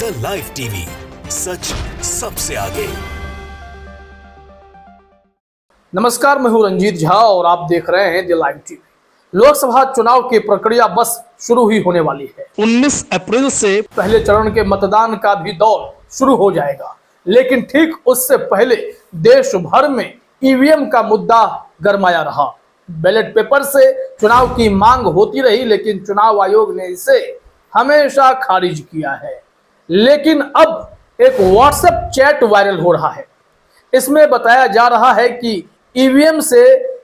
The live TV, सच सबसे आगे। नमस्कार, मैं हूं रंजीत झा और आप देख रहे हैं द लाइव टीवी। लोकसभा चुनाव की प्रक्रिया बस शुरू ही होने वाली है। 19 अप्रैल से पहले चरण के मतदान का भी दौर शुरू हो जाएगा, लेकिन ठीक उससे पहले देश भर में ईवीएम का मुद्दा गरमाया रहा। बैलेट पेपर से चुनाव की मांग होती रही, लेकिन चुनाव आयोग ने इसे हमेशा खारिज किया है। लेकिन अब एक व्हाट्सएप चैट वायरल हो रहा है। इसमें बताया जा रहा है कि ईवीएम से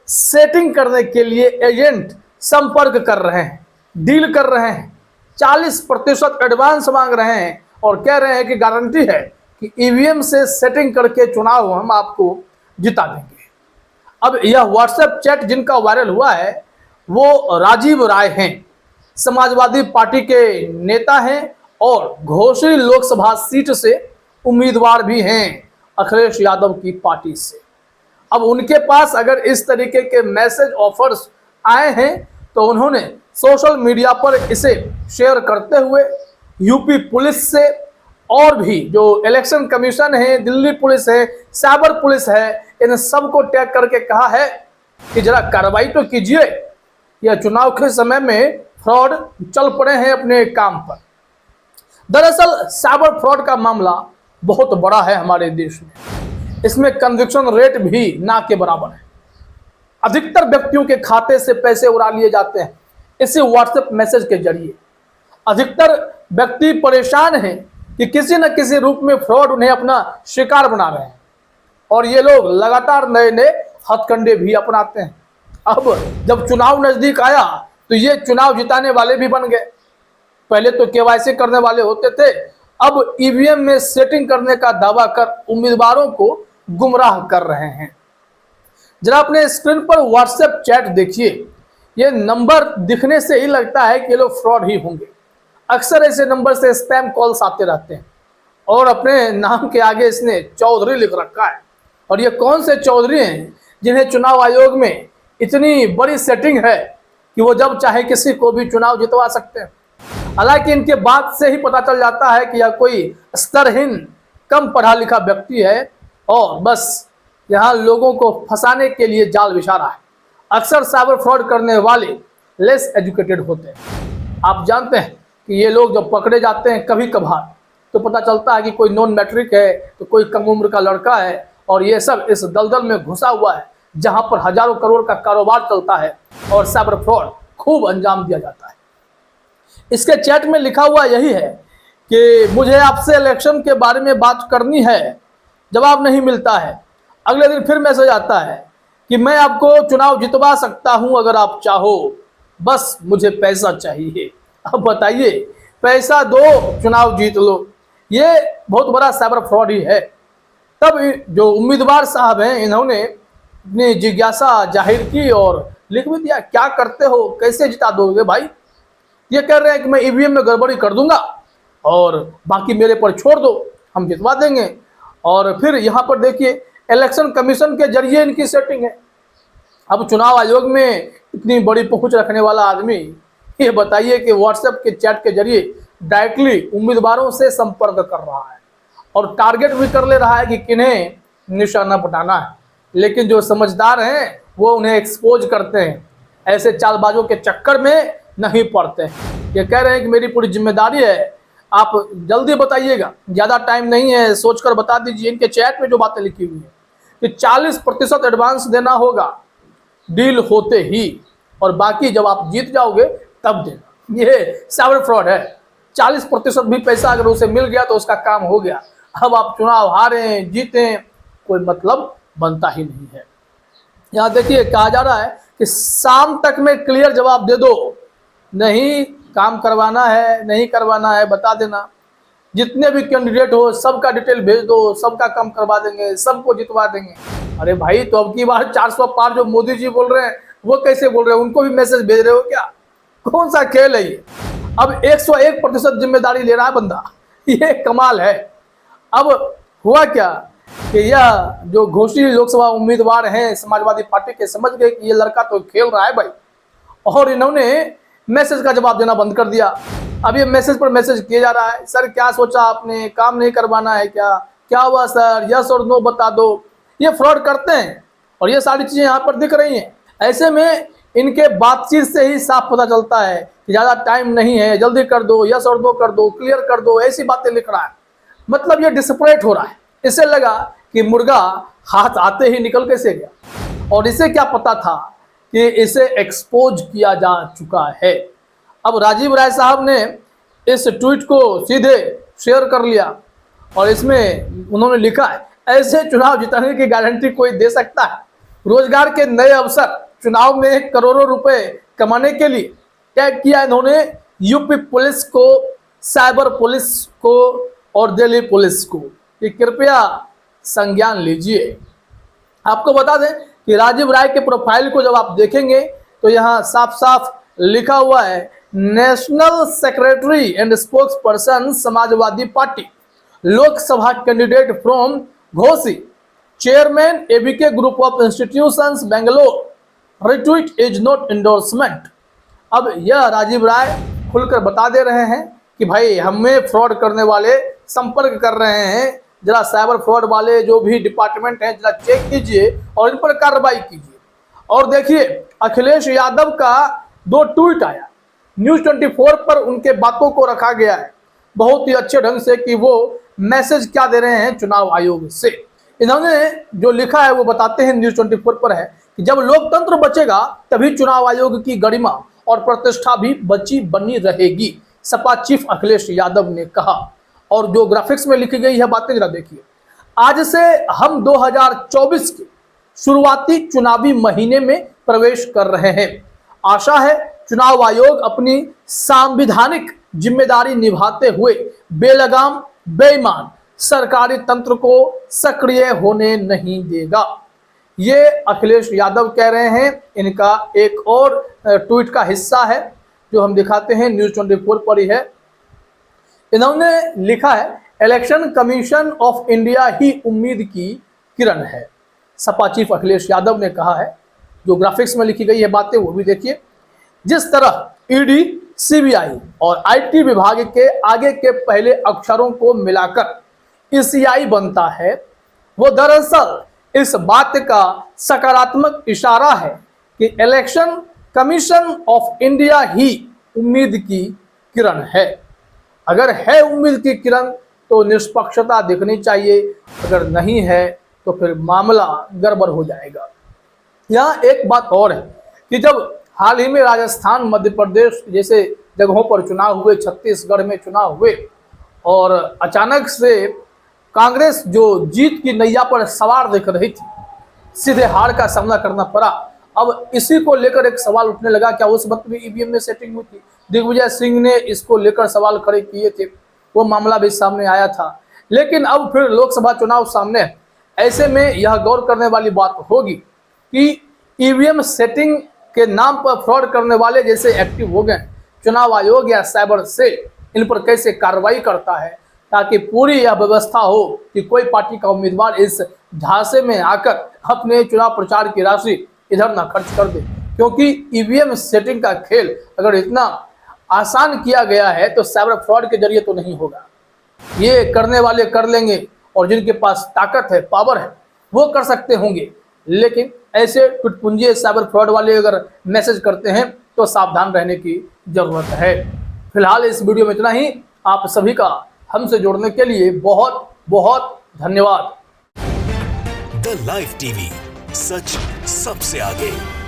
सेटिंग करने के लिए एजेंट संपर्क कर रहे हैं, डील कर रहे हैं, 40% एडवांस मांग रहे हैं और कह रहे हैं कि गारंटी है कि ईवीएम से सेटिंग करके चुनाव हम आपको जिता देंगे। अब यह व्हाट्सएप चैट जिनका वायरल हुआ है वो राजीव राय हैं, समाजवादी पार्टी के नेता हैं और घोसी लोकसभा सीट से उम्मीदवार भी हैं अखिलेश यादव की पार्टी से। अब उनके पास अगर इस तरीके के मैसेज ऑफर्स आए हैं तो उन्होंने सोशल मीडिया पर इसे शेयर करते हुए यूपी पुलिस से और भी जो इलेक्शन कमीशन है, दिल्ली पुलिस है, साइबर पुलिस है, इन सबको टैग करके कहा है कि जरा कार्रवाई तो कीजिए। यह चुनाव के समय में फ्रॉड चल पड़े हैं अपने काम पर। दरअसल साइबर फ्रॉड का मामला बहुत बड़ा है हमारे देश में। इसमें कन्विक्शन रेट भी ना के बराबर है। अधिकतर व्यक्तियों के खाते से पैसे उड़ा लिए जाते हैं इसी व्हाट्सएप मैसेज के जरिए। अधिकतर व्यक्ति परेशान हैं कि किसी न किसी रूप में फ्रॉड उन्हें अपना शिकार बना रहे हैं और ये लोग लगातार नए नए हथकंडे भी अपनाते हैं। अब जब चुनाव नजदीक आया तो ये चुनाव जिताने वाले भी बन गए। पहले तो केवाईसी करने वाले होते थे, अब ईवीएम में सेटिंग करने का दावा कर उम्मीदवारों को गुमराह कर रहे हैं। जरा अपने स्क्रीन पर व्हाट्सएप चैट देखिए। ये नंबर दिखने से ही लगता है कि ये लोग फ्रॉड ही होंगे। अक्सर ऐसे नंबर से स्पैम कॉल्स आते रहते हैं और अपने नाम के आगे इसने चौधरी लिख रखा है। और ये कौन से चौधरी हैं जिन्हें चुनाव आयोग में इतनी बड़ी सेटिंग है कि वो जब चाहे किसी को भी चुनाव जितवा सकते हैं। हालांकि इनके बात से ही पता चल जाता है कि यह कोई स्तरहीन, कम पढ़ा लिखा व्यक्ति है और बस यहाँ लोगों को फंसाने के लिए जाल बिछा रहा है। अक्सर साइबर फ्रॉड करने वाले लेस एजुकेटेड होते हैं। आप जानते हैं कि ये लोग जब पकड़े जाते हैं कभी कभार तो पता चलता है कि कोई नॉन मैट्रिक है तो कोई कम उम्र का लड़का है और ये सब इस दलदल में घुसा हुआ है जहां पर हजारों करोड़ का कारोबार चलता है और साइबर फ्रॉड खूब अंजाम दिया जाता है। इसके चैट में लिखा हुआ यही है कि मुझे आपसे इलेक्शन के बारे में बात करनी है, जवाब नहीं मिलता है। अगले दिन फिर मैसेज आता है कि मैं आपको चुनाव जितवा सकता हूं अगर आप चाहो, बस मुझे पैसा चाहिए। अब बताइए, पैसा दो चुनाव जीत लो। ये बहुत बड़ा साइबर फ्रॉड ही है। तब जो उम्मीदवार साहब हैं इन्होंने अपनी जिज्ञासा जाहिर की और लिख भी दिया, क्या करते हो, कैसे जिता दोगे भाई। ये कह रहे हैं कि मैं ईवीएम में गड़बड़ी कर दूंगा और बाकी मेरे पर छोड़ दो, हम जितवा देंगे। और फिर यहाँ पर देखिए इलेक्शन कमीशन के जरिए इनकी सेटिंग है। अब चुनाव आयोग में इतनी बड़ी पहुंच रखने वाला आदमी ये बताइए कि व्हाट्सएप के चैट के जरिए डायरेक्टली उम्मीदवारों से संपर्क कर रहा है और टारगेट भी कर ले रहा है कि किन्हें निशाना पटाना है। लेकिन जो समझदार हैं वो उन्हें एक्सपोज करते हैं, ऐसे चालबाजों के चक्कर में नहीं पड़ते हैं। ये कह रहे हैं कि मेरी पूरी जिम्मेदारी है, आप जल्दी बताइएगा, ज़्यादा टाइम नहीं है, सोचकर बता दीजिए। इनके चैट में जो बातें लिखी हुई है कि 40% एडवांस देना होगा डील होते ही और बाकी जब आप जीत जाओगे तब देना। ये साइबर फ्रॉड है। 40% भी पैसा अगर उसे मिल गया तो उसका काम हो गया। अब आप चुनाव हारें जीतें कोई मतलब बनता ही नहीं है। यहाँ देखिए कहा जा रहा है कि शाम तक में क्लियर जवाब दे दो, नहीं काम करवाना है नहीं करवाना है बता देना। जितने भी कैंडिडेट हो सबका डिटेल भेज दो, सबका काम करवा देंगे, सबको जितवा देंगे। अरे भाई, तो अब की बार 400 पार जो मोदी जी बोल रहे हैं वो कैसे बोल रहे हैं, उनको भी मैसेज भेज रहे हो क्या? कौन सा खेल है ये? अब 101% जिम्मेदारी ले रहा है बंदा, ये कमाल है। अब हुआ क्या कि यह जो घोसी लोकसभा उम्मीदवार हैं समाजवादी पार्टी के समझ गए कि ये लड़का तो खेल रहा है भाई, और इन्होंने मैसेज का जवाब देना बंद कर दिया। अब ये मैसेज पर मैसेज किया जा रहा है, सर क्या सोचा आपने, काम नहीं करवाना है क्या हुआ सर, यस और नो बता दो। ये फ्रॉड करते हैं और ये सारी चीज़ें यहाँ पर दिख रही हैं। ऐसे में इनके बातचीत से ही साफ पता चलता है कि ज़्यादा टाइम नहीं है, जल्दी कर दो, यस और नो कर दो, क्लियर कर दो, ऐसी बातें लिख रहा है। मतलब ये डिस्परेट हो रहा है। इसे लगा कि मुर्गा हाथ आते ही निकल कैसे गया, और इसे क्या पता था कि इसे एक्सपोज किया जा चुका है। अब राजीव राय साहब ने इस ट्वीट को सीधे शेयर कर लिया और इसमें उन्होंने लिखा है, ऐसे चुनाव जिताने की गारंटी कोई दे सकता है? रोजगार के नए अवसर, चुनाव में करोड़ों रुपए कमाने के लिए टैग किया इन्होंने यूपी पुलिस को, साइबर पुलिस को और दिल्ली पुलिस को कि कृपया संज्ञान लीजिए। आपको बता दें कि राजीव राय के प्रोफाइल को जब आप देखेंगे तो यहाँ साफ साफ लिखा हुआ है, national secretary and spokes person Samajwadi party, Lok Sabha candidate from Ghosi, chairman ABK group of institutions Bangalore, retweet is not endorsement. अब यह राजीव राय खुलकर बता दे रहे हैं कि भाई हमें फ्रॉड करने वाले संपर्क कर रहे हैं, जरा साइबर फ्रॉड वाले जो भी डिपार्टमेंट हैं जरा चेक कीजिए और इन पर कार्रवाई कीजिए। और देखिए अखिलेश यादव का 2 ट्वीट आया, न्यूज़ 24 पर उनके बातों को रखा गया है बहुत ही अच्छे ढंग से कि वो मैसेज क्या दे रहे हैं चुनाव आयोग से। इन्होंने जो लिखा है वो बताते हैं न्यूज़ 24 पर है कि जब लोकतंत्र बचेगा तभी चुनाव आयोग की गरिमा और प्रतिष्ठा भी बची बनी रहेगी, सपा चीफ अखिलेश यादव ने कहा। और जो ग्राफिक्स में लिखी गई है बातें जरा देखिए। आज से हम 2024 के शुरुआती चुनावी महीने में प्रवेश कर रहे हैं। आशा है चुनाव आयोग अपनी संवैधानिक जिम्मेदारी निभाते हुए बेलगाम बेईमान सरकारी तंत्र को सक्रिय होने नहीं देगा। ये अखिलेश यादव कह रहे हैं। इनका एक और ट्वीट का हिस्सा है जो हम दिखाते हैं, न्यूज़ 24 पर ही है। इन्होंने लिखा है, इलेक्शन कमीशन ऑफ इंडिया ही उम्मीद की किरण है। सपा चीफ अखिलेश यादव ने कहा है। जो ग्राफिक्स में लिखी गई है बातें वो भी देखिए। जिस तरह ईडी, सीबीआई और आईटी विभाग के आगे के पहले अक्षरों को मिलाकर ईसीआई बनता है, वो दरअसल इस बात का सकारात्मक इशारा है कि इलेक्शन कमीशन ऑफ इंडिया ही उम्मीद की किरण है। अगर है उम्मीद की किरण तो निष्पक्षता दिखनी चाहिए, अगर नहीं है तो फिर मामला गड़बड़ हो जाएगा। यहाँ एक बात और है कि जब हाल ही में राजस्थान, मध्य प्रदेश जैसे जगहों पर चुनाव हुए, छत्तीसगढ़ में चुनाव हुए और अचानक से कांग्रेस जो जीत की नैया पर सवार दिख रही थी, सीधे हार का सामना करना पड़ा। अब इसी को लेकर एक सवाल उठने लगा, क्या उस वक्त भी ईवीएम में सेटिंग हुई थी? दिग्विजय सिंह ने इसको लेकर सवाल खड़े किए थे, वो मामला भी सामने आया था। लेकिन अब फिर लोकसभा चुनाव सामने है। ऐसे में यह गौर करने वाली बात होगी कि ईवीएम सेटिंग के नाम पर फ्रॉड करने वाले जैसे एक्टिव हो गए, चुनाव आयोग या साइबर सेल इन पर कैसे कार्रवाई करता है, ताकि पूरी यह व्यवस्था हो कि कोई पार्टी का उम्मीदवार इस झांसे में आकर अपने चुनाव प्रचार की राशि इधर ना खर्च कर दे। क्योंकि ईवीएम सेटिंग का खेल अगर इतना आसान किया गया है तो साइबर फ्रॉड के जरिए तो नहीं होगा। ये करने वाले कर लेंगे और जिनके पास ताकत है, पावर है, वो कर सकते होंगे। लेकिन ऐसे टुटपुंजे साइबर फ्रॉड वाले अगर मैसेज करते हैं तो सावधान रहने की जरूरत है। फिलहाल इस वीडियो में इतना ही। आप सभी का हमसे जुड़ने के लिए बहुत बहुत धन्यवाद। द लाइव टीवी, सच सबसे आगे।